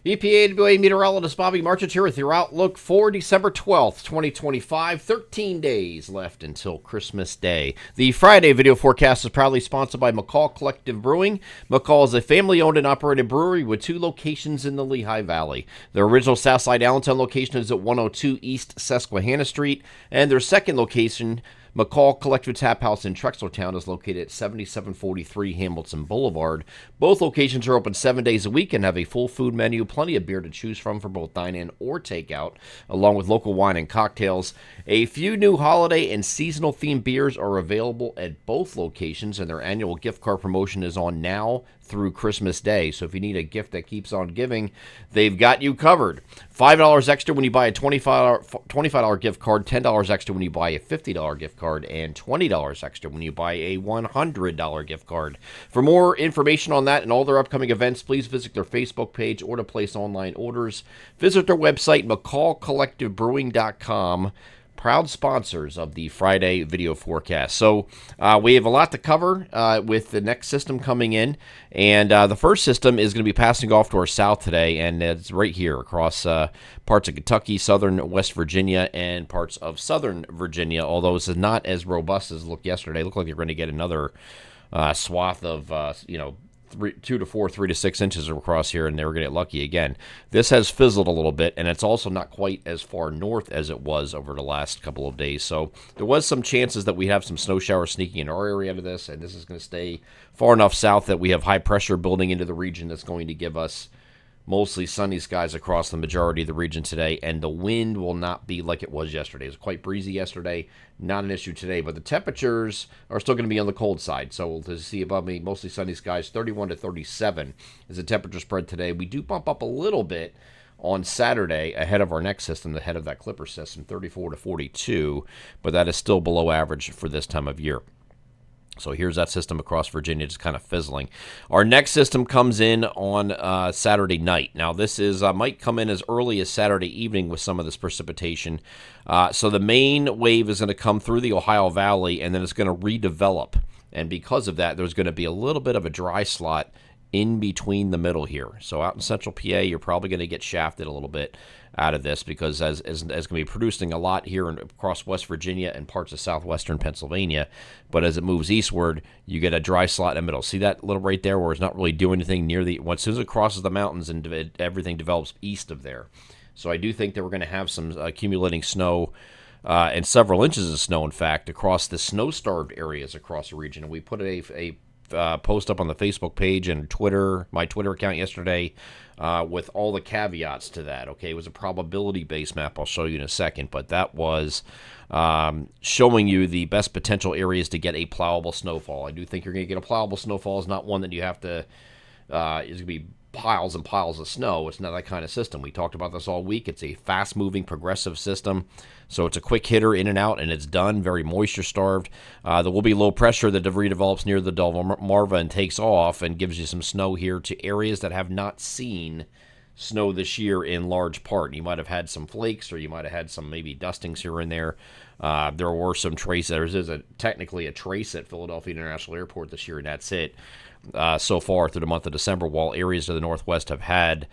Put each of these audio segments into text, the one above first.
EPAWA meteorologist Bobby Marchant here with your outlook for December 12th, 2025. 13 days left until Christmas Day. The Friday video forecast is proudly sponsored by McCall Collective Brewing. McCall is a family-owned and operated brewery with 2 locations in the Lehigh Valley. Their original Southside Allentown location is at 102 East Susquehanna Street, and their second location, McCall Collective Tap House in Trexlertown, is located at 7743 Hamilton Boulevard. Both locations are open 7 days a week and have a full food menu, plenty of beer to choose from for both dine-in or takeout, along with local wine and cocktails. A few new holiday and seasonal themed beers are available at both locations, and their annual gift card promotion is on now through Christmas Day. So if you need a gift that keeps on giving, they've got you covered. $5 extra when you buy a $25 gift card, $10 extra when you buy a $50 gift card, and $20 extra when you buy a $100 gift card. For more information on that and all their upcoming events, please visit their Facebook page or to place online orders. Visit their website, mccallcollectivebrewing.com. Proud sponsors of the Friday video forecast. So we have a lot to cover with the next system coming in. And the first system is going to be passing off to our south today, and it's right here across parts of Kentucky, southern West Virginia, and parts of southern Virginia, although this is not as robust as it looked yesterday. It looked like you're going to get another swath of, 2 to 4, 3 to 6 inches across here, and they were going to get lucky again. This has fizzled a little bit, and it's also not quite as far north as it was over the last couple of days. So there was some chances that we have some snow showers sneaking in our area out of this, and this is going to stay far enough south that we have high pressure building into the region that's going to give us mostly sunny skies across the majority of the region today, and the wind will not be like it was yesterday. It was quite breezy yesterday, not an issue today, but the temperatures are still going to be on the cold side. So to see above me, mostly sunny skies, 31 to 37 is the temperature spread today. We do bump up a little bit on Saturday ahead of our next system, ahead of that Clipper system, 34 to 42, but that is still below average for this time of year. So here's that system across Virginia just kind of fizzling. Our next system comes in on Saturday night. Now this is might come in as early as Saturday evening with some of this precipitation. So the main wave is going to come through the Ohio Valley, and then it's going to redevelop. And because of that, there's going to be a little bit of a dry slot in between the middle here. So out in central PA, you're probably going to get shafted a little bit out of this because as going to be producing a lot here across West Virginia and parts of southwestern Pennsylvania, but as it moves eastward, you get a dry slot in the middle. See that little right there where it's not really doing anything near the, as soon as it crosses the mountains and everything develops east of there. So I do think that we're going to have some accumulating snow and several inches of snow, in fact, across the snow-starved areas across the region. And we put a post up on the Facebook page and Twitter, my Twitter account yesterday, with all the caveats to that. Okay, it was a probability-based map. I'll show you in a second, but that was showing you the best potential areas to get a plowable snowfall. I do think you're going to get a plowable snowfall. It's not one that you have to. It's going to be piles and piles of snow. It's not that kind of system. We talked about this all week. It's a fast-moving, progressive system. So it's a quick hitter in and out, and it's done. Very moisture-starved. There will be low pressure that redevelops near the Delmarva and takes off and gives you some snow here to areas that have not seen snow this year in large part. You might have had some flakes, or you might have had some maybe dustings here and there. There were some traces. There's technically a trace at Philadelphia International Airport this year, and that's it. So far through the month of December, while areas of the Northwest have had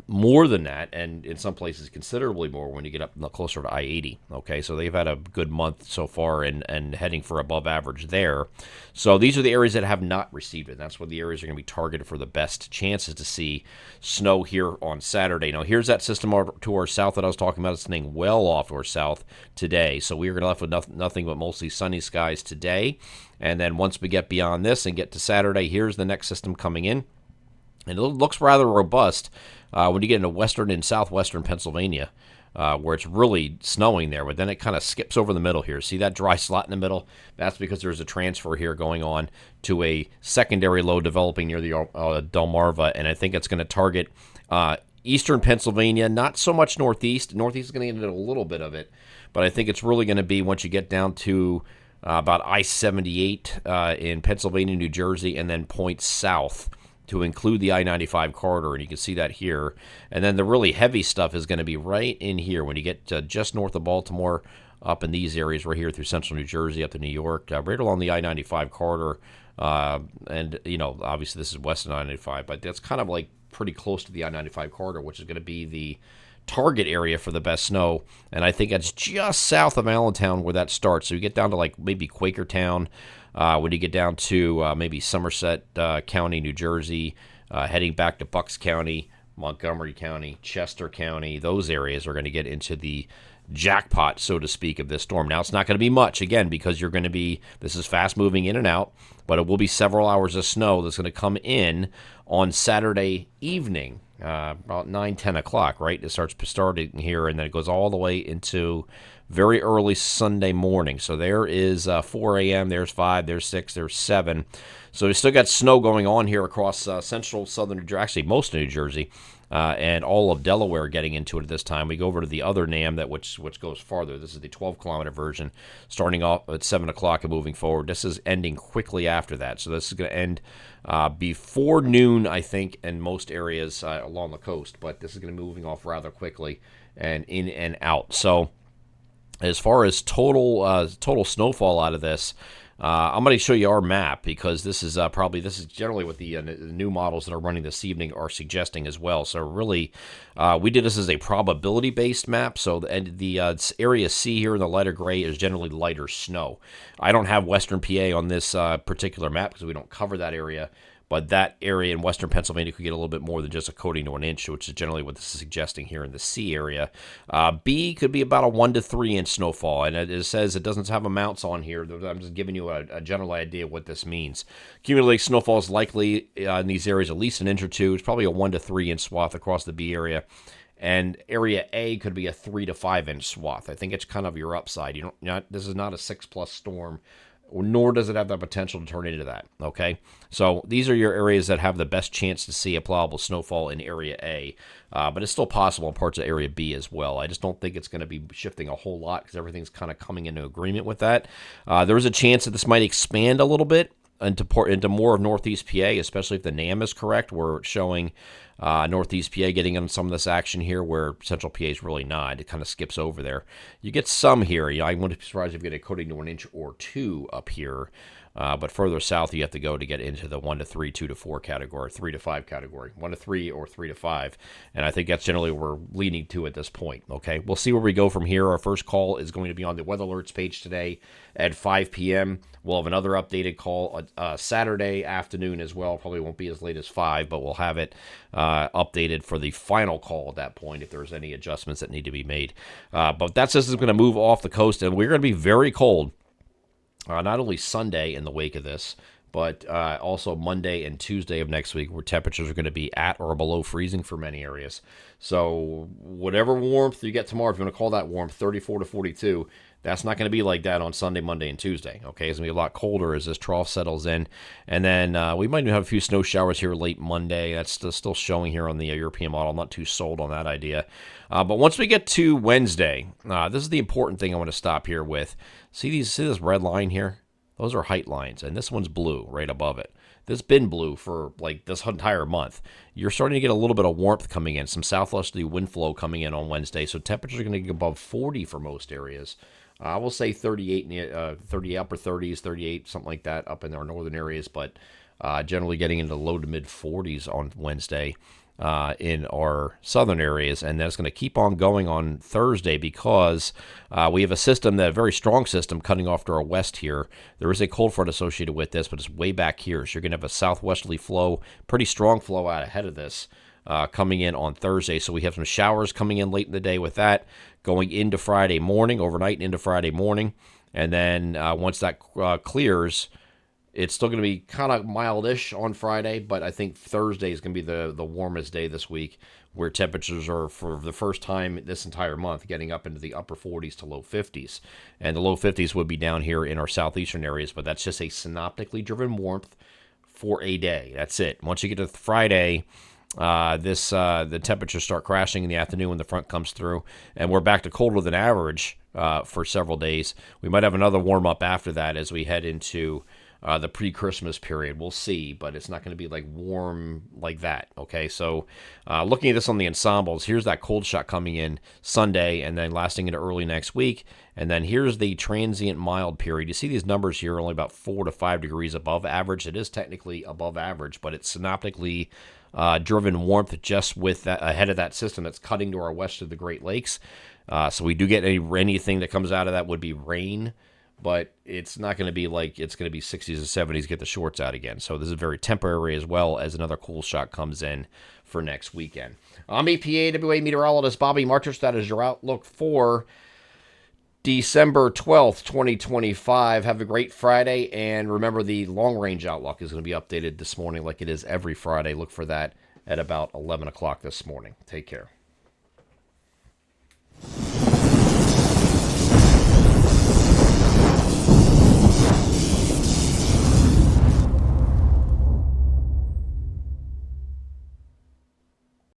more than that, and in some places considerably more when you get up closer to I-80. Okay, so they've had a good month so far and heading for above average there. So these are the areas that have not received it. That's what the areas are going to be targeted for the best chances to see snow here on Saturday. Now, here's that system to our south that I was talking about. It's staying well off to our south today. So we are going to left with nothing but mostly sunny skies today. And then once we get beyond this and get to Saturday, here's the next system coming in. And it looks rather robust when you get into western and southwestern Pennsylvania, where it's really snowing there. But then it kind of skips over the middle here. See that dry slot in the middle? That's because there's a transfer here going on to a secondary low developing near the Delmarva. And I think it's going to target eastern Pennsylvania, not so much northeast. Northeast is going to get into a little bit of it. But I think it's really going to be once you get down to about I-78 in Pennsylvania, New Jersey, and then points south to include the I-95 corridor, and you can see that here. And then the really heavy stuff is going to be right in here when you get just north of Baltimore, up in these areas right here through central New Jersey, up to New York, right along the I-95 corridor. And, obviously this is west of I-95, but that's kind of like pretty close to the I-95 corridor, which is going to be the target area for the best snow. And I think that's just south of Allentown where that starts. So you get down to like maybe Quakertown, when you get down to maybe Somerset County, New Jersey, heading back to Bucks County, Montgomery County, Chester County, those areas are going to get into the jackpot, so to speak, of this storm. Now, it's not going to be much, again, because you're going to be, this is fast moving in and out, but it will be several hours of snow that's going to come in on Saturday evening, about 9, 10 o'clock, right? It starts starting here, and then it goes all the way into very early Sunday morning. So there is 4 a.m., there's 5, there's 6, there's 7. So we still got snow going on here across central, southern New Jersey, actually most of New Jersey, and all of Delaware getting into it at this time. We go over to the other NAM, which goes farther. This is the 12-kilometer version, starting off at 7 o'clock and moving forward. This is ending quickly after that. So this is going to end before noon, I think, in most areas along the coast. But this is going to be moving off rather quickly and in and out. So as far as total snowfall out of this, I'm going to show you our map, because this is generally what the new models that are running this evening are suggesting as well. So really, we did this as a probability-based map. So the area C here in the lighter gray is generally lighter snow. I don't have Western PA on this particular map because we don't cover that area. But that area in western Pennsylvania could get a little bit more than just a coating to an inch, which is generally what this is suggesting here in the C area. B could be about a 1 to 3 inch snowfall, and it says it doesn't have amounts on here. I'm just giving you a general idea of what this means. Cumulative snowfall is likely in these areas at least an inch or two. It's probably a 1 to 3 inch swath across the B area. And area A could be a 3 to 5 inch swath. I think it's kind of your upside. This is not a 6+ storm, nor does it have the potential to turn into that, okay? So these are your areas that have the best chance to see a plowable snowfall in Area A, but it's still possible in parts of Area B as well. I just don't think it's going to be shifting a whole lot because everything's kind of coming into agreement with that. There is a chance that this might expand a little bit into more of Northeast PA, especially if the NAM is correct. We're showing Northeast PA getting in some of this action here, where Central PA is really not. It kind of skips over there. You get some here. I wouldn't be surprised if you get a coating to an inch or two up here. But further south, you have to go to get into the 1 to 3, 2 to 4 category, 3 to 5 category, 1 to 3 or 3 to 5. And I think that's generally what we're leaning to at this point. Okay, we'll see where we go from here. Our first call is going to be on the weather alerts page today at 5 p.m. We'll have another updated call Saturday afternoon as well. Probably won't be as late as 5, but we'll have it updated for the final call at that point if there's any adjustments that need to be made. But that system is going to move off the coast, and we're going to be very cold. Not only Sunday in the wake of this, but also Monday and Tuesday of next week, where temperatures are going to be at or below freezing for many areas. So whatever warmth you get tomorrow, if you want to call that warmth, 34 to 42, that's not going to be like that on Sunday, Monday, and Tuesday. Okay, it's going to be a lot colder as this trough settles in. And then we might even have a few snow showers here late Monday. That's still showing here on the European model. I'm not too sold on that idea. But once we get to Wednesday, this is the important thing I want to stop here with. See this red line here? Those are height lines, and this one's blue right above it. This has been blue for like this entire month. You're starting to get a little bit of warmth coming in, some southwesterly wind flow coming in on Wednesday, so temperatures are going to get above 40 for most areas. I will say 38, 30 upper 30s, 38, something like that up in our northern areas, but generally getting into low to mid 40s on Wednesday in our southern areas, and that's going to keep on going on Thursday because we have a very strong system cutting off to our west here. There is a cold front associated with this, but it's way back here, so you're going to have a southwesterly flow, pretty strong flow out ahead of this coming in on Thursday. So we have some showers coming in late in the day with that, going into Friday morning, overnight into Friday morning, and then once that clears, it's still going to be kind of mildish on Friday, but I think Thursday is going to be the warmest day this week, where temperatures are, for the first time this entire month, getting up into the upper 40s to low 50s. And the low 50s would be down here in our southeastern areas, but that's just a synoptically-driven warmth for a day. That's it. Once you get to Friday, the temperatures start crashing in the afternoon when the front comes through, and we're back to colder than average for several days. We might have another warm-up after that as we head into the pre-Christmas period. We'll see, but it's not going to be like warm like that. Okay, so looking at this on the ensembles, here's that cold shot coming in Sunday and then lasting into early next week. And then here's the transient mild period. You see these numbers here, only about 4 to 5 degrees above average. It is technically above average, but it's synoptically driven warmth just with that ahead of that system that's cutting to our west of the Great Lakes. So we do get anything that comes out of that would be rain, but it's not going to be like it's going to be 60s and 70s, get the shorts out again. So this is very temporary, as well as another cool shot comes in for next weekend. I'm EPAWA meteorologist Bobby Martich. That is your outlook for December 12th, 2025. Have a great Friday, and remember the long-range outlook is going to be updated this morning like it is every Friday. Look for that at about 11 o'clock this morning. Take care.